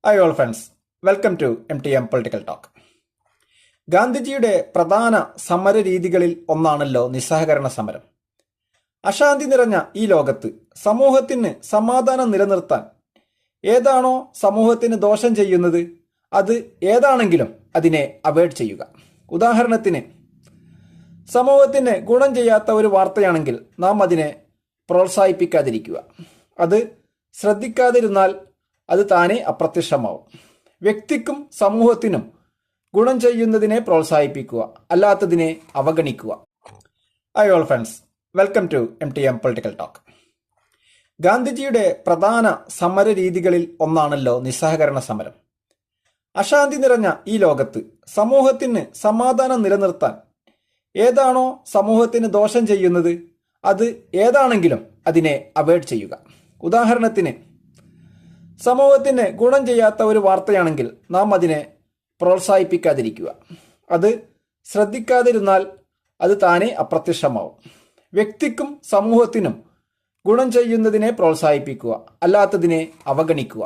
Hi all friends, welcome to MTM political talk. ഗാന്ധിജിയുടെ പ്രധാന സമര രീതികളിൽ ഒന്നാണല്ലോ നിസ്സഹകരണ സമരം. അശാന്തി നിറഞ്ഞ ഈ ലോകത്ത് സമൂഹത്തിന് സമാധാനം നിലനിർത്താൻ ഏതാണോ സമൂഹത്തിന് ദോഷം ചെയ്യുന്നത് അത് ഏതാണെങ്കിലും അതിനെ അവോയ്ഡ് ചെയ്യുക. ഉദാഹരണത്തിന്, സമൂഹത്തിന് ഗുണം ചെയ്യാത്ത ഒരു വാർത്തയാണെങ്കിൽ നാം അതിനെ പ്രോത്സാഹിപ്പിക്കാതിരിക്കുക. അത് ശ്രദ്ധിക്കാതിരുന്നാൽ അത് താനെ അപ്രത്യക്ഷമാവും. വ്യക്തിക്കും സമൂഹത്തിനും ഗുണം ചെയ്യുന്നതിനെ പ്രോത്സാഹിപ്പിക്കുക, അല്ലാത്തതിനെ അവഗണിക്കുക. Hi all friends, welcome to MTM political talk. ഗാന്ധിജിയുടെ പ്രധാന സമര രീതികളിൽ ഒന്നാണല്ലോ നിസ്സഹകരണ സമരം. അശാന്തി നിറഞ്ഞ ഈ ലോകത്ത് സമൂഹത്തിന് സമാധാനം നിലനിർത്താൻ ഏതാണോ സമൂഹത്തിന് ദോഷം ചെയ്യുന്നത് അത് ഏതാണെങ്കിലും അതിനെ അവോയ്ഡ് ചെയ്യുക. ഉദാഹരണത്തിന്, സമൂഹത്തിന് ഗുണം ചെയ്യാത്ത ഒരു വാർത്തയാണെങ്കിൽ നാം അതിനെ പ്രോത്സാഹിപ്പിക്കാതിരിക്കുക. അത് ശ്രദ്ധിക്കാതിരുന്നാൽ അത് താനെ അപ്രത്യക്ഷമാവും. വ്യക്തിക്കും സമൂഹത്തിനും ഗുണം ചെയ്യുന്നതിനെ പ്രോത്സാഹിപ്പിക്കുക, അല്ലാത്തതിനെ അവഗണിക്കുക.